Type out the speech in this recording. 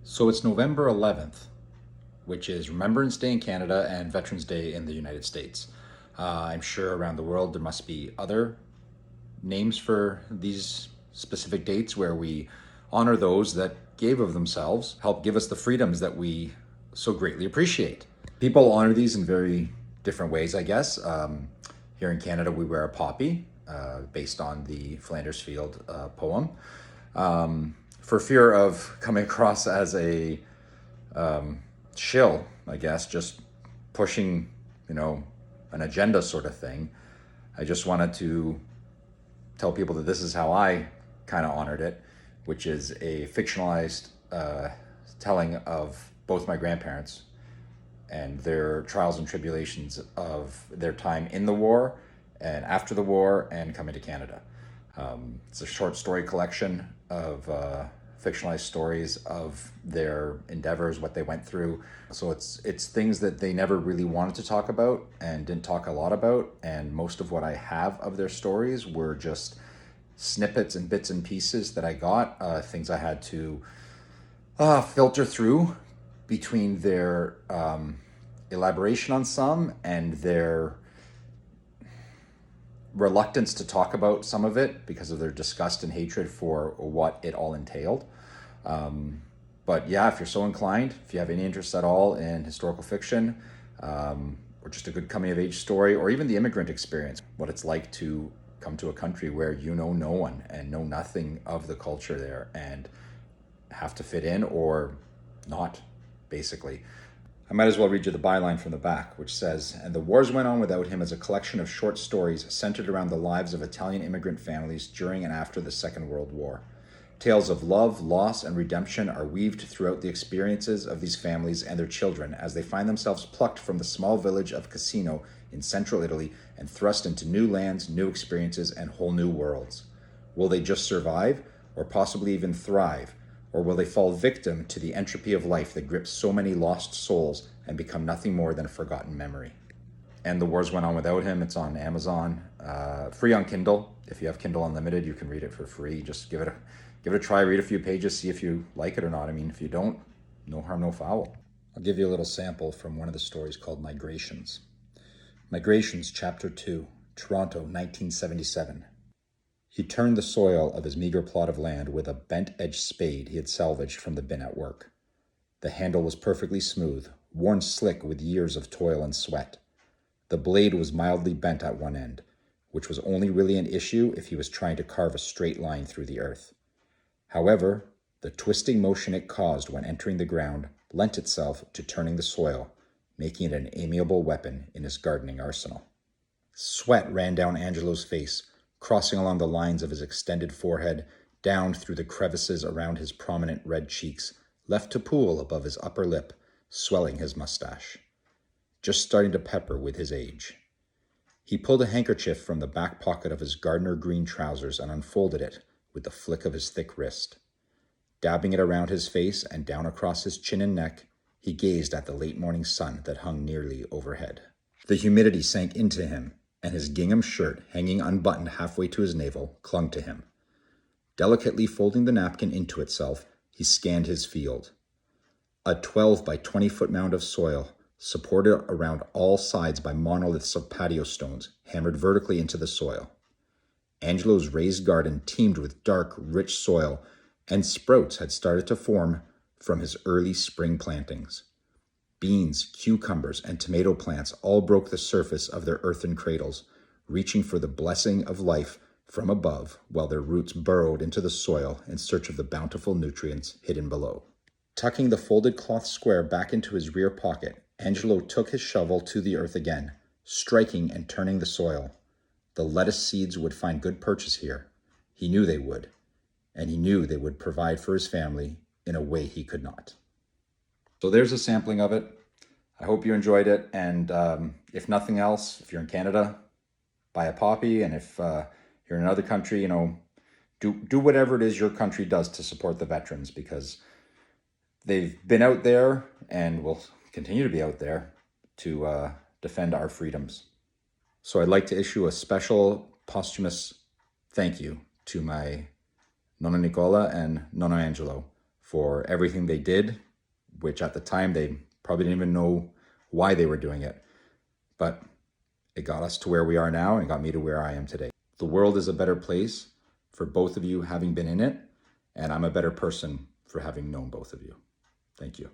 So it's November 11th, which is Remembrance Day in Canada and Veterans Day in the United States. I'm sure around the world there must be other names for these specific dates where we honor those that gave of themselves, help give us the freedoms that we so greatly appreciate. People honor these in very different ways, I guess. Here in Canada, we wear a poppy based on the Flanders Field poem. For fear of coming across as a shill, I guess, just pushing, an agenda sort of thing. I just wanted to tell people that this is how I kind of honored it, which is a fictionalized telling of both my grandparents and their trials and tribulations of their time in the war and after the war and coming to Canada. It's a short story collection of fictionalized stories of their endeavors, what they went through. So it's things that they never really wanted to talk about and didn't talk a lot about. And most of what I have of their stories were just snippets and bits and pieces that I got, things I had to filter through between their elaboration on some and their reluctance to talk about some of it because of their disgust and hatred for what it all entailed. But yeah, if you're so inclined, if you have any interest at all in historical fiction, or just a good coming of age story, or even the immigrant experience, what it's like to come to a country where you know no one and know nothing of the culture there and have to fit in or not, basically. I might as well read you the byline from the back, which says, "And the Wars Went On Without Him" is a collection of short stories centered around the lives of Italian immigrant families during and after the Second World War. Tales of love, loss, and redemption are weaved throughout the experiences of these families and their children as they find themselves plucked from the small village of Cassino in central Italy and thrust into new lands, new experiences, and whole new worlds. Will they just survive, or possibly even thrive? Or will they fall victim to the entropy of life that grips so many lost souls and become nothing more than a forgotten memory? And The Wars Went On Without Him. It's on Amazon, free on Kindle. If you have Kindle Unlimited, you can read it for free. Just give it a try, read a few pages, see if you like it or not. I mean, if you don't, no harm, no foul. I'll give you a little sample from one of the stories called Migrations. Migrations, Chapter 2, Toronto, 1977. He turned the soil of his meager plot of land with a bent-edged spade he had salvaged from the bin at work. The handle was perfectly smooth, worn slick with years of toil and sweat. The blade was mildly bent at one end, which was only really an issue if he was trying to carve a straight line through the earth. However, the twisting motion it caused when entering the ground lent itself to turning the soil, making it an amiable weapon in his gardening arsenal. Sweat ran down Angelo's face, crossing along the lines of his extended forehead, down through the crevices around his prominent red cheeks, left to pool above his upper lip, swelling his mustache. Just starting to pepper with his age. He pulled a handkerchief from the back pocket of his gardener green trousers and unfolded it with the flick of his thick wrist. Dabbing it around his face and down across his chin and neck, he gazed at the late morning sun that hung nearly overhead. The humidity sank into him, and his gingham shirt, hanging unbuttoned halfway to his navel, clung to him. Delicately folding the napkin into itself, he scanned his field. A 12 by 20-foot mound of soil, supported around all sides by monoliths of patio stones, hammered vertically into the soil. Angelo's raised garden teemed with dark, rich soil, and sprouts had started to form from his early spring plantings. Beans, cucumbers, and tomato plants all broke the surface of their earthen cradles, reaching for the blessing of life from above while their roots burrowed into the soil in search of the bountiful nutrients hidden below. Tucking the folded cloth square back into his rear pocket, Angelo took his shovel to the earth again, striking and turning the soil. The lettuce seeds would find good purchase here. He knew they would, and he knew they would provide for his family in a way he could not. So there's a sampling of it. I hope you enjoyed it. And if nothing else, if you're in Canada, buy a poppy. And if you're in another country, do whatever it is your country does to support the veterans, because they've been out there and will continue to be out there to defend our freedoms. So I'd like to issue a special posthumous thank you to my Nonna Nicola and Nonna Angelo for everything they did, which at the time they probably didn't even know why they were doing it. But it got us to where we are now and got me to where I am today. The world is a better place for both of you having been in it, and I'm a better person for having known both of you. Thank you.